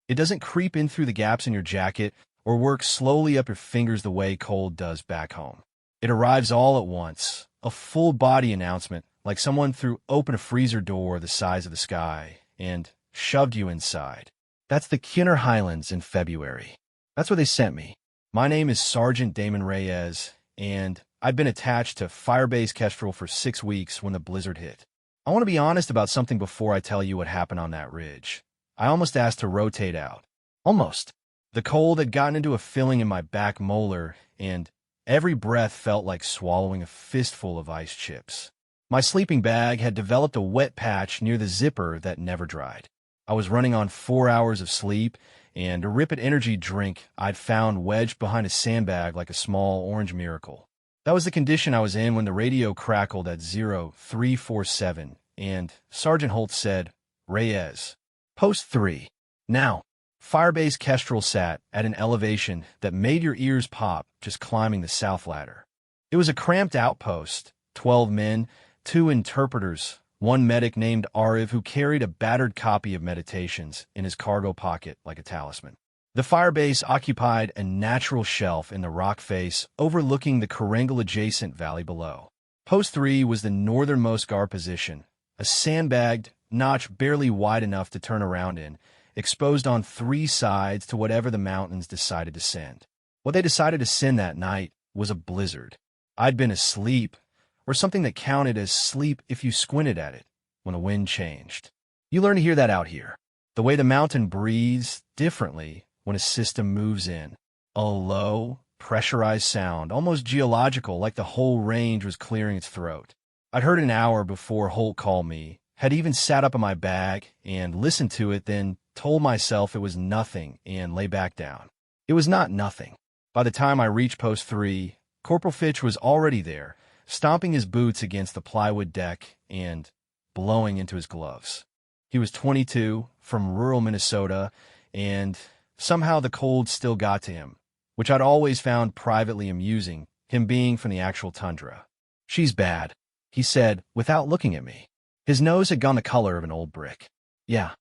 It doesn't creep in through the gaps in your jacket or work slowly up your fingers the way cold does back home. It arrives all at once, a full-body announcement, like someone threw open a freezer door the size of the sky and shoved you inside. That's the Keuner Highlands in February. That's where they sent me. My name is Sergeant Damon Reyes, and I'd been attached to Firebase Kestrel for 6 weeks when the blizzard hit. I want to be honest about something before I tell you what happened on that ridge. I almost asked to rotate out. Almost. The cold had gotten into a filling in my back molar, and every breath felt like swallowing a fistful of ice chips. My sleeping bag had developed a wet patch near the zipper that never dried. I was running on 4 hours of sleep and a Ripid energy drink I'd found wedged behind a sandbag like a small orange miracle. That was the condition I was in when the radio crackled at 0347, and Sergeant Holt said, "Reyes, Post 3. Now." Firebase Kestrel sat at an elevation that made your ears pop just climbing the south ladder. It was a cramped outpost, 12 men, 2 interpreters, 1 medic named Ariv who carried a battered copy of Meditations in his cargo pocket like a talisman. The firebase occupied a natural shelf in the rock face overlooking the Karengal-adjacent valley below. Post 3 was the northernmost guard position, a sandbagged notch barely wide enough to turn around in, exposed on 3 sides to whatever the mountains decided to send. What they decided to send that night was a blizzard. I'd been asleep, or something that counted as sleep if you squinted at it, when the wind changed. You learn to hear that out here. The way the mountain breathes differently when a system moves in. A low, pressurized sound, almost geological, like the whole range was clearing its throat. I'd heard an hour before Holt called me, had even sat up in my bag and listened to it, then told myself it was nothing and lay back down. It was not nothing. By the time I reached Post 3, Corporal Fitch was already there, stomping his boots against the plywood deck and blowing into his gloves. He was 22, from rural Minnesota, and somehow the cold still got to him, which I'd always found privately amusing, him being from the actual tundra. "She's bad," he said without looking at me. His nose had gone the color of an old brick. "Yeah."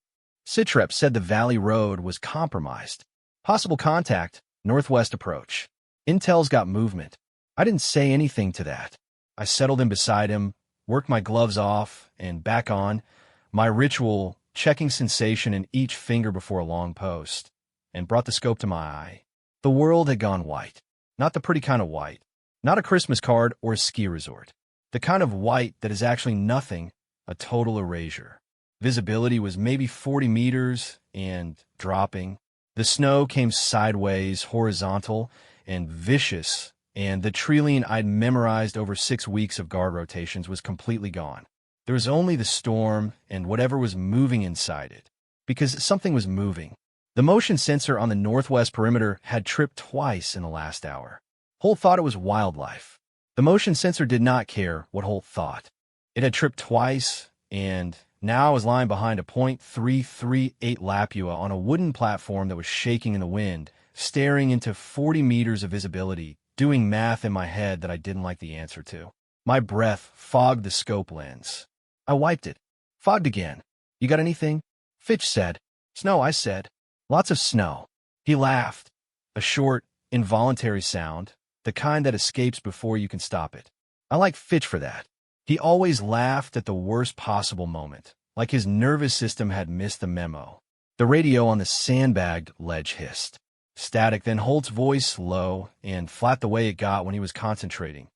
Sitrep said the valley road was compromised. Possible contact, northwest approach. Intel's got movement. I didn't say anything to that. I settled in beside him, worked my gloves off and back on, my ritual checking sensation in each finger before a long post, and brought the scope to my eye. The world had gone white. Not the pretty kind of white. Not a Christmas card or a ski resort. The kind of white that is actually nothing, a total erasure. Visibility was maybe 40 meters and dropping. The snow came sideways, horizontal, and vicious, and the trillion I'd memorized over 6 weeks of guard rotations was completely gone. There was only the storm and whatever was moving inside it. Because something was moving. The motion sensor on the northwest perimeter had tripped twice in the last hour. Holt thought it was wildlife. The motion sensor did not care what Holt thought. It had tripped twice, and now I was lying behind a .338 Lapua on a wooden platform that was shaking in the wind, staring into 40 meters of visibility, doing math in my head that I didn't like the answer to. My breath fogged the scope lens. I wiped it. Fogged again. "You got anything?" Fitch said. "Snow," I said. "Lots of snow." He laughed. A short, involuntary sound, the kind that escapes before you can stop it. I like Fitch for that. He always laughed at the worst possible moment, like his nervous system had missed the memo. The radio on the sandbagged ledge hissed. Static, then Holt's voice low and flat the way it got when he was concentrating.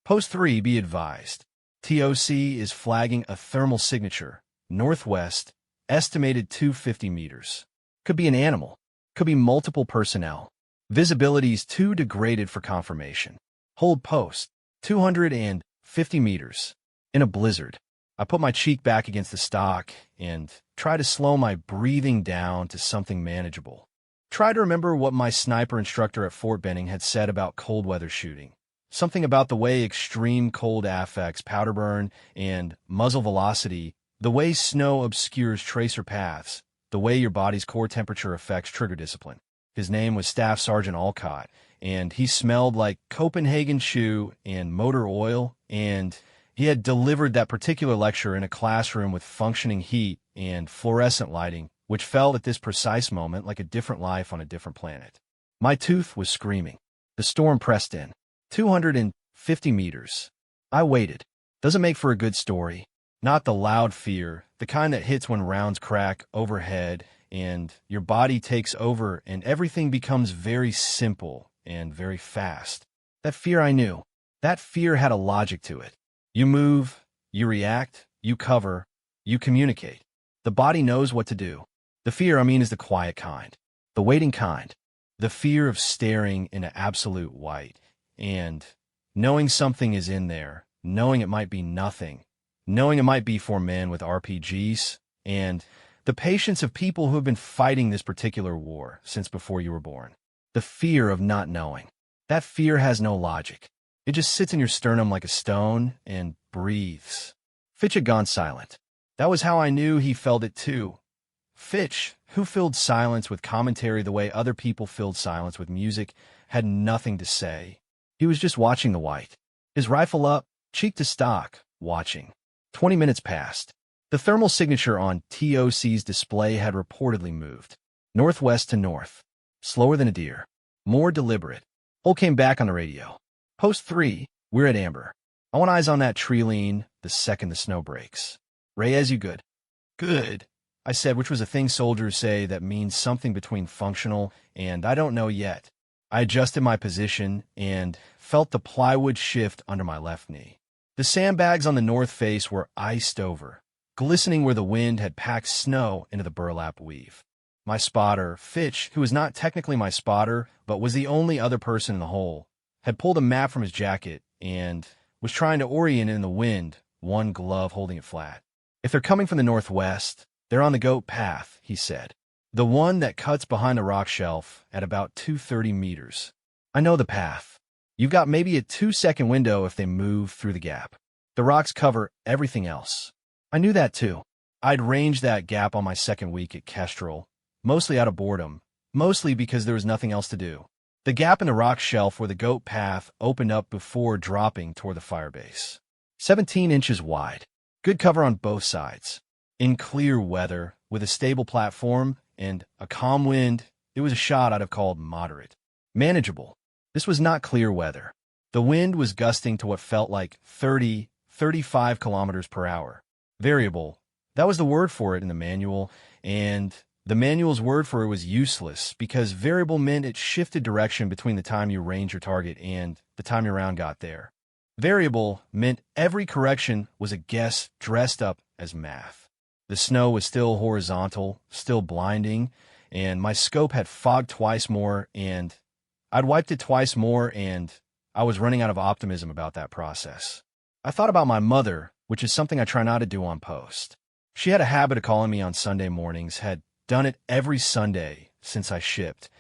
"Post 3, be advised. TOC is flagging a thermal signature, northwest, estimated 250 meters. Could be an animal. Could be multiple personnel. Visibility's too degraded for confirmation. Hold post, 250 meters. In a blizzard." I put my cheek back against the stock and tried to slow my breathing down to something manageable. Tried to remember what my sniper instructor at Fort Benning had said about cold weather shooting. Something about the way extreme cold affects powder burn and muzzle velocity, the way snow obscures tracer paths, the way your body's core temperature affects trigger discipline. His name was Staff Sergeant Alcott, and he smelled like Copenhagen shoe and motor oil, and he had delivered that particular lecture in a classroom with functioning heat and fluorescent lighting which felt at this precise moment like a different life on a different planet. My tooth was screaming. The storm pressed in. 250 meters. I waited. Doesn't make for a good story. Not the loud fear, the kind that hits when rounds crack overhead and your body takes over and everything becomes very simple and very fast. That fear I knew. That fear had a logic to it. You move, you react, you cover, you communicate. The body knows what to do. The fear, is the quiet kind, the waiting kind, the fear of staring into absolute white and knowing something is in there, knowing it might be nothing, knowing it might be for men with RPGs, and the patience of people who have been fighting this particular war since before you were born. The fear of not knowing. That fear has no logic. It just sits in your sternum like a stone and breathes. Fitch had gone silent. That was how I knew he felt it too. Fitch, who filled silence with commentary the way other people filled silence with music, had nothing to say. He was just watching the white. His rifle up, cheek to stock, watching. 20 minutes passed. The thermal signature on TOC's display had reportedly moved. Northwest to north. Slower than a deer. More deliberate. Hull came back on the radio. Post 3, we're at Amber. I want eyes on that tree lean the second the snow breaks. Reyes, you good? Good, I said, which was a thing soldiers say that means something between functional and I don't know yet. I adjusted my position and felt the plywood shift under my left knee. The sandbags on the north face were iced over, glistening where the wind had packed snow into the burlap weave. My spotter, Fitch, who was not technically my spotter, but was the only other person in the hole, had pulled a map from his jacket and was trying to orient it in the wind, one glove holding it flat. If they're coming from the northwest, they're on the goat path, he said. The one that cuts behind the rock shelf at about 230 meters. I know the path. You've got maybe a 2-second window if they move through the gap. The rocks cover everything else. I knew that too. I'd ranged that gap on my second week at Kestrel, mostly out of boredom, mostly because there was nothing else to do. The gap in the rock shelf where the goat path opened up before dropping toward the firebase. 17 inches wide. Good cover on both sides. In clear weather, with a stable platform and a calm wind, it was a shot I'd have called moderate. Manageable. This was not clear weather. The wind was gusting to what felt like 30, 35 kilometers per hour. Variable. That was the word for it in the manual, and the manual's word for it was useless because variable meant it shifted direction between the time you ranged your target and the time your round got there. Variable meant every correction was a guess dressed up as math. The snow was still horizontal, still blinding, and my scope had fogged twice more, and I'd wiped it twice more, and I was running out of optimism about that process. I thought about my mother, which is something I try not to do on post. She had a habit of calling me on Sunday mornings, had done it every Sunday since I shipped,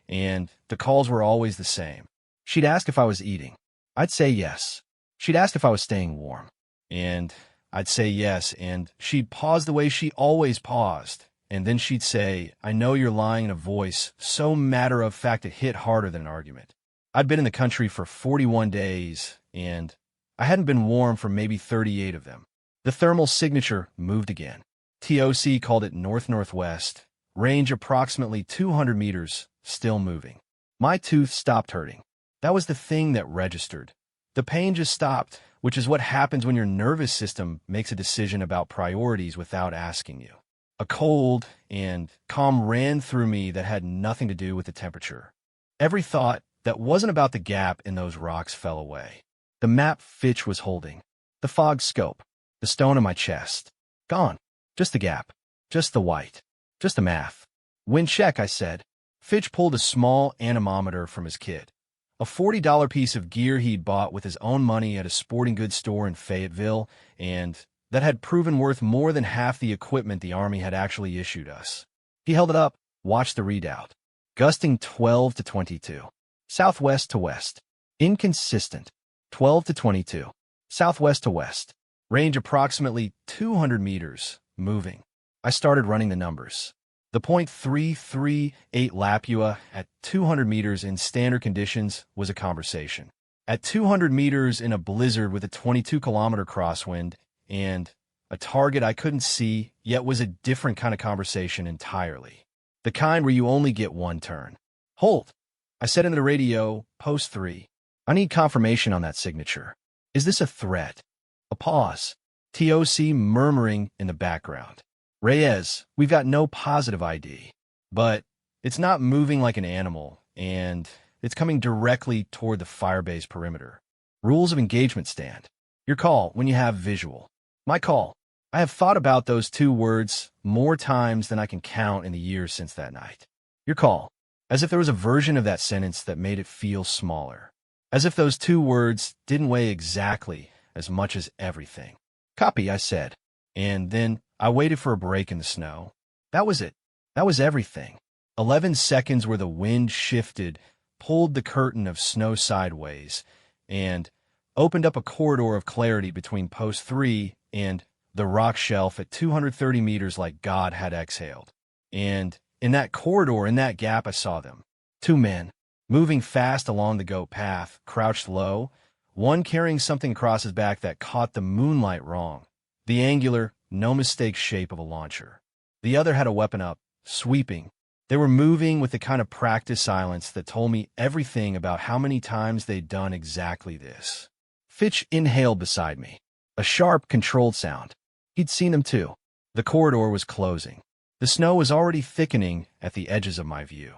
and the calls were always the same. She'd ask if I was eating. I'd say yes. She'd ask if I was staying warm, and I'd say yes, and she'd pause the way she always paused, and then she'd say, I know you're lying, in a voice so matter-of-fact it hit harder than an argument. I'd been in the country for 41 days, and I hadn't been warm for maybe 38 of them. The thermal signature moved again. TOC called it north-northwest, range approximately 200 meters, still moving. My tooth stopped hurting. That was the thing that registered. The pain just stopped, which is what happens when your nervous system makes a decision about priorities without asking you. A cold and calm ran through me that had nothing to do with the temperature. Every thought that wasn't about the gap in those rocks fell away. The map Fitch was holding, the fog scope, the stone in my chest. Gone. Just the gap. Just the white. Just the math. Wind check, I said. Fitch pulled a small anemometer from his kit. A $40 piece of gear he'd bought with his own money at a sporting goods store in Fayetteville, and that had proven worth more than half the equipment the Army had actually issued us. He held it up, watched the readout. Gusting 12 to 22. Southwest to west. Inconsistent. 12 to 22. Southwest to west. Range approximately 200 meters. Moving. I started running the numbers. The .338 Lapua at 200 meters in standard conditions was a conversation. At 200 meters in a blizzard with a 22-kilometer crosswind and a target I couldn't see, yet was a different kind of conversation entirely. The kind where you only get one turn. Hold. I said into the radio, post 3. I need confirmation on that signature. Is this a threat? A pause. TOC murmuring in the background. Reyes, we've got no positive ID. But it's not moving like an animal, and it's coming directly toward the firebase perimeter. Rules of engagement stand. Your call when you have visual. My call. I have thought about those two words more times than I can count in the years since that night. Your call. As if there was a version of that sentence that made it feel smaller. As if those two words didn't weigh exactly as much as everything. Copy, I said. And then I waited for a break in the snow. That was it. That was everything. 11 seconds where the wind shifted, pulled the curtain of snow sideways, and opened up a corridor of clarity between post 3 and the rock shelf at 230 meters like God had exhaled. And in that corridor, in that gap, I saw them. 2 men, moving fast along the goat path, crouched low, one carrying something across his back that caught the moonlight wrong, the angular, no-mistake shape of a launcher. The other had a weapon up, sweeping. They were moving with the kind of practiced silence that told me everything about how many times they'd done exactly this. Fitch inhaled beside me. A sharp, controlled sound. He'd seen them too. The corridor was closing. The snow was already thickening at the edges of my view.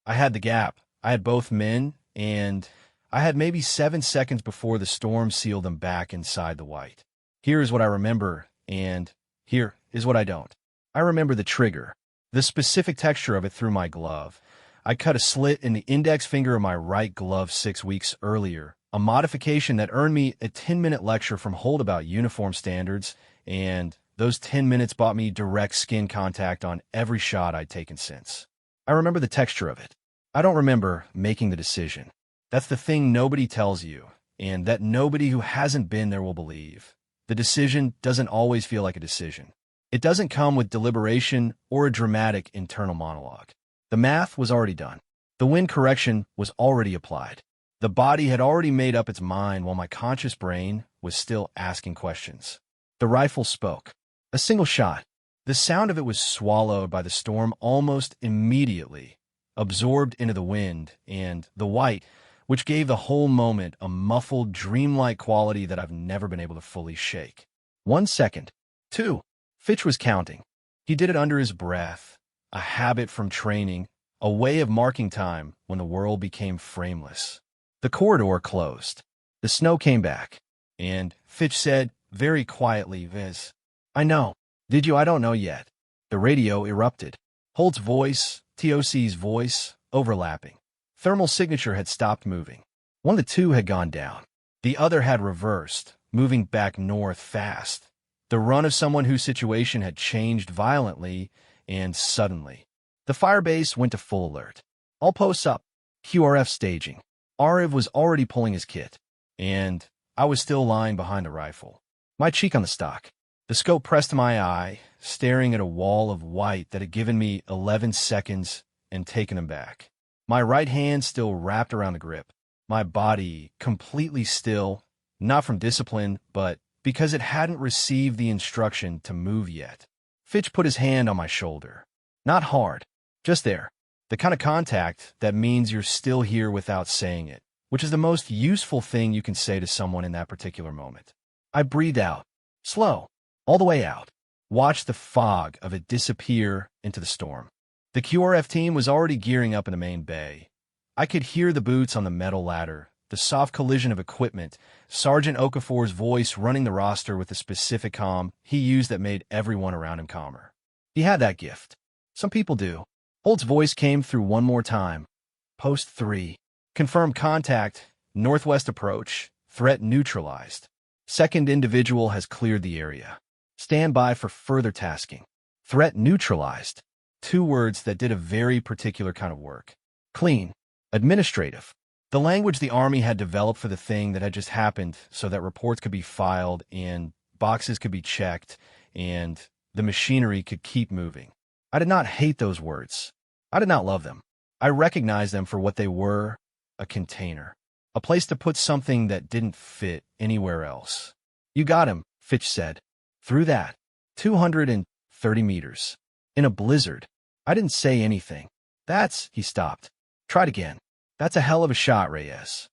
I had the gap. I had both men, and I had maybe 7 seconds before the storm sealed them back inside the white. Here is what I remember, and here is what I don't. I remember the trigger, the specific texture of it through my glove. I cut a slit in the index finger of my right glove 6 weeks earlier, a modification that earned me a 10-minute lecture from Holt about uniform standards, and those 10 minutes bought me direct skin contact on every shot I'd taken since. I remember the texture of it. I don't remember making the decision. That's the thing nobody tells you, and that nobody who hasn't been there will believe. The decision doesn't always feel like a decision. It doesn't come with deliberation or a dramatic internal monologue. The math was already done. The wind correction was already applied. The body had already made up its mind while my conscious brain was still asking questions. The rifle spoke. A single shot. The sound of it was swallowed by the storm almost immediately, absorbed into the wind, and the white, which gave the whole moment a muffled, dreamlike quality that I've never been able to fully shake. 1 second. 2. Fitch was counting. He did it under his breath, a habit from training, a way of marking time when the world became frameless. The corridor closed. The snow came back, and Fitch said, very quietly, Viz. I know. Did you? I don't know yet. The radio erupted. Holt's voice, TOC's voice, overlapping. Thermal signature had stopped moving. One of the two had gone down. The other had reversed, moving back north fast. The run of someone whose situation had changed violently and suddenly. The firebase went to full alert. All posts up. QRF staging. Ariv was already pulling his kit, and I was still lying behind the rifle. My cheek on the stock. The scope pressed to my eye, staring at a wall of white that had given me 11 seconds and taken him back. My right hand still wrapped around the grip. My body completely still, not from discipline, but because it hadn't received the instruction to move yet. Fitch put his hand on my shoulder. Not hard, just there. The kind of contact that means you're still here without saying it, which is the most useful thing you can say to someone in that particular moment. I breathed out, slow, all the way out. Watched the fog of it disappear into the storm. The QRF team was already gearing up in the main bay. I could hear the boots on the metal ladder, the soft collision of equipment, Sergeant Okafor's voice running the roster with the specific calm he used that made everyone around him calmer. He had that gift. Some people do. Holt's voice came through one more time. Post 3. Confirmed contact, northwest approach, threat neutralized. Second individual has cleared the area. Stand by for further tasking. Threat neutralized. 2 words that did a very particular kind of work. Clean. Administrative. The language the Army had developed for the thing that had just happened so that reports could be filed and boxes could be checked and the machinery could keep moving. I did not hate those words. I did not love them. I recognized them for what they were, a container. A place to put something that didn't fit anywhere else. You got him, Fitch said. Through that, 230 meters. In a blizzard. I didn't say anything. He stopped. Tried again. That's a hell of a shot, Reyes.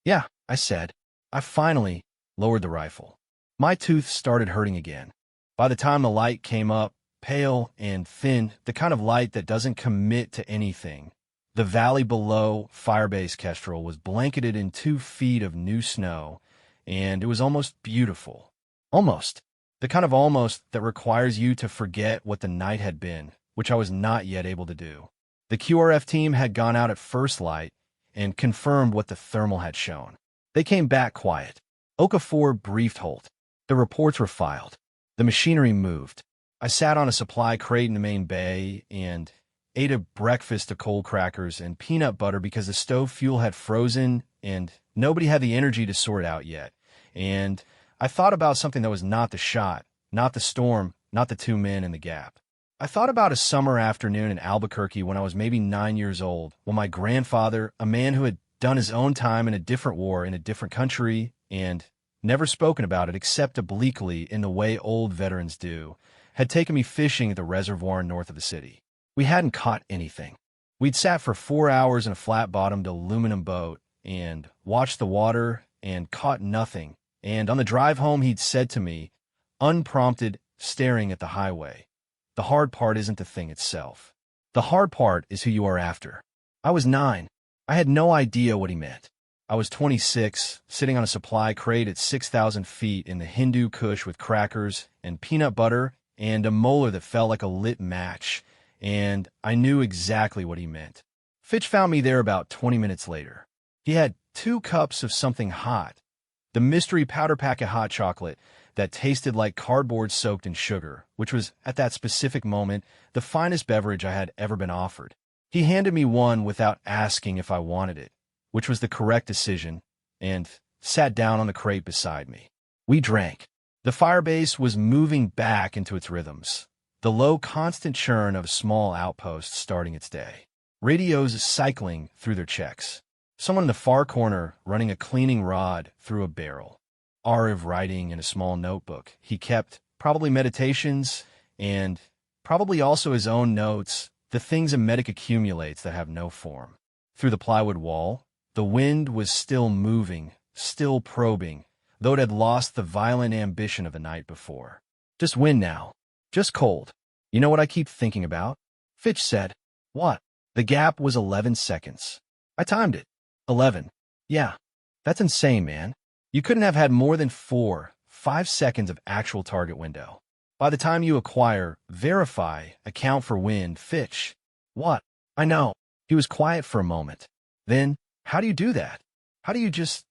Yeah, I said. I finally lowered the rifle. My tooth started hurting again. By the time the light came up, pale and thin, the kind of light that doesn't commit to anything, the valley below Firebase Kestrel was blanketed in 2 feet of new snow, and it was almost beautiful. Almost. The kind of almost that requires you to forget what the night had been, which I was not yet able to do. The QRF team had gone out at first light and confirmed what the thermal had shown. They came back quiet. Okafor briefed Holt. The reports were filed. The machinery moved. I sat on a supply crate in the main bay and ate a breakfast of cold crackers and peanut butter because the stove fuel had frozen and nobody had the energy to sort it out yet. And I thought about something that was not the shot, not the storm, not the 2 men in the gap. I thought about a summer afternoon in Albuquerque when I was maybe 9 years old, when my grandfather, a man who had done his own time in a different war in a different country and never spoken about it except obliquely in the way old veterans do, had taken me fishing at the reservoir north of the city. We hadn't caught anything. We'd sat for 4 hours in a flat-bottomed aluminum boat and watched the water and caught nothing. And on the drive home, he'd said to me, unprompted, staring at the highway, "The hard part isn't the thing itself. The hard part is who you are after." I was 9. I had no idea what he meant. I was 26, sitting on a supply crate at 6,000 feet in the Hindu Kush with crackers and peanut butter and a molar that felt like a lit match, and I knew exactly what he meant. Fitch found me there about 20 minutes later. He had 2 cups of something hot, the mystery powder packet hot chocolate that tasted like cardboard soaked in sugar, which was, at that specific moment, the finest beverage I had ever been offered. He handed me one without asking if I wanted it, which was the correct decision, and sat down on the crate beside me. We drank. The Firebase was moving back into its rhythms, the low, constant churn of a small outpost starting its day. Radios cycling through their checks. Someone in the far corner running a cleaning rod through a barrel. Ariv writing in a small notebook. He kept probably meditations and probably also his own notes, the things a medic accumulates that have no form. Through the plywood wall, the wind was still moving, still probing, though it had lost the violent ambition of the night before. Just wind now. Just cold. You know what I keep thinking about? Fitch said. What? The gap was 11 seconds. I timed it. 11. Yeah. That's insane, man. You couldn't have had more than 4-5 seconds of actual target window. By the time you acquire, verify, account for wind, Fitch. What? I know. He was quiet for a moment. Then, how do you do that? How do you just...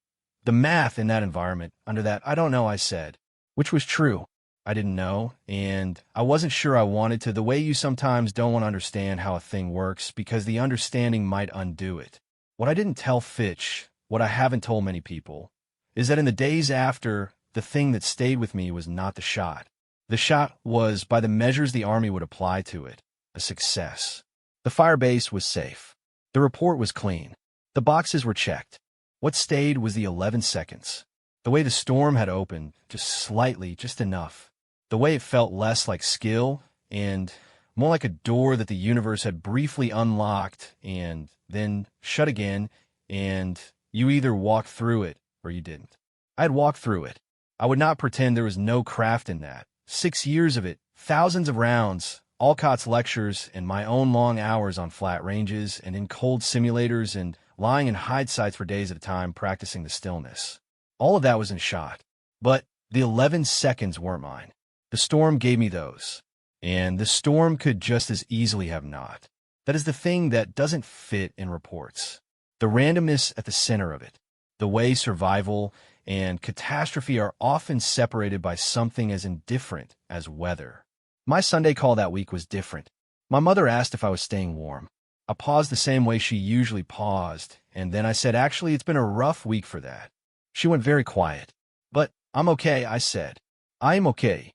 The math in that environment, under that, I don't know, I said. Which was true. I didn't know, and I wasn't sure I wanted to, the way you sometimes don't want to understand how a thing works because the understanding might undo it. What I didn't tell Fitch, what I haven't told many people, is that in the days after, the thing that stayed with me was not the shot. The shot was, by the measures the Army would apply to it, a success. The Firebase was safe. The report was clean. The boxes were checked. What stayed was the 11 seconds. The way the storm had opened, just slightly, just enough. The way it felt less like skill and more like a door that the universe had briefly unlocked and then shut again, and you either walked through it or you didn't. I had walked through it. I would not pretend there was no craft in that. 6 years of it, thousands of rounds, Alcott's lectures, and my own long hours on flat ranges and in cold simulators and lying in hide sites for days at a time practicing the stillness. All of that was in shot. But the 11 seconds weren't mine. The storm gave me those. And the storm could just as easily have not. That is the thing that doesn't fit in reports. The randomness at the center of it. The way survival and catastrophe are often separated by something as indifferent as weather. My Sunday call that week was different. My mother asked if I was staying warm. I paused the same way she usually paused, and then I said, actually, it's been a rough week for that. She went very quiet. But I'm okay, I said. I am okay.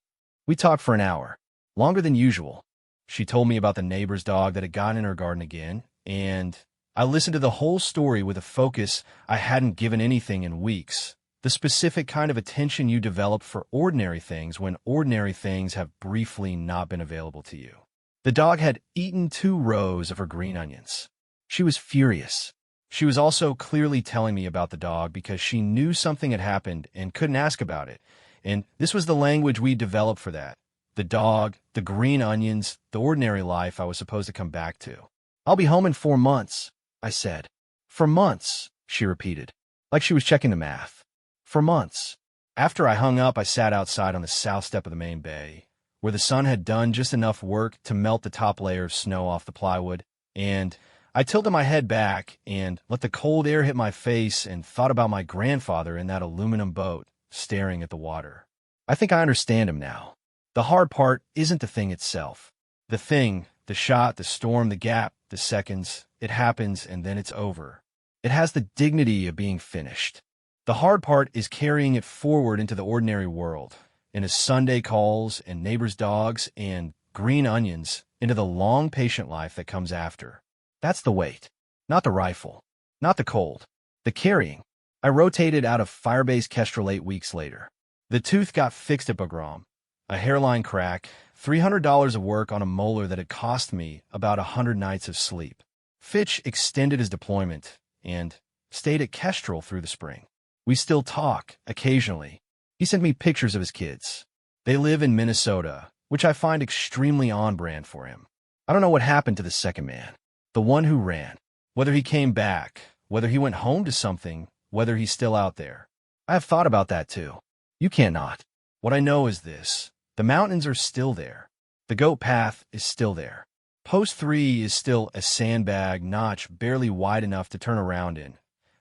We talked for an hour. Longer than usual. She told me about the neighbor's dog that had gotten in her garden again, and I listened to the whole story with a focus I hadn't given anything in weeks. The specific kind of attention you develop for ordinary things when ordinary things have briefly not been available to you. The dog had eaten 2 rows of her green onions. She was furious. She was also clearly telling me about the dog because she knew something had happened and couldn't ask about it. And this was the language we developed for that. The dog, the green onions, the ordinary life I was supposed to come back to. "I'll be home in 4 months," I said. "For months," she repeated, like she was checking the math. "For months." After I hung up, I sat outside on the south step of the main bay, where the sun had done just enough work to melt the top layer of snow off the plywood, and I tilted my head back and let the cold air hit my face and thought about my grandfather in that aluminum boat, staring at the water. I think I understand him now. The hard part isn't the thing itself. The thing, the shot, the storm, the gap, the seconds, it happens and then it's over. It has the dignity of being finished. The hard part is carrying it forward into the ordinary world, into Sunday calls and neighbors' dogs and green onions, into the long, patient life that comes after. That's the weight, not the rifle, not the cold, the carrying. I rotated out of Firebase Kestrel 8 weeks later. The tooth got fixed at Bagram, a hairline crack, $300 of work on a molar that had cost me about 100 nights of sleep. Fitch extended his deployment and stayed at Kestrel through the spring. We still talk, occasionally. He sent me pictures of his kids. They live in Minnesota, which I find extremely on-brand for him. I don't know what happened to the second man, the one who ran. Whether he came back, whether he went home to something, whether he's still out there. I have thought about that too. You cannot. What I know is this. The mountains are still there. The goat path is still there. Post 3 is still a sandbag notch barely wide enough to turn around in,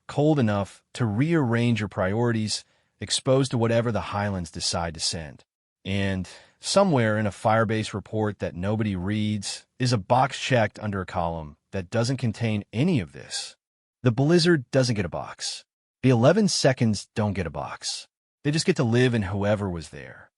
cold enough to rearrange your priorities, exposed to whatever the Highlands decide to send. And somewhere in a Firebase report that nobody reads is a box checked under a column that doesn't contain any of this. The blizzard doesn't get a box. The 11 seconds don't get a box. They just get to live in whoever was there.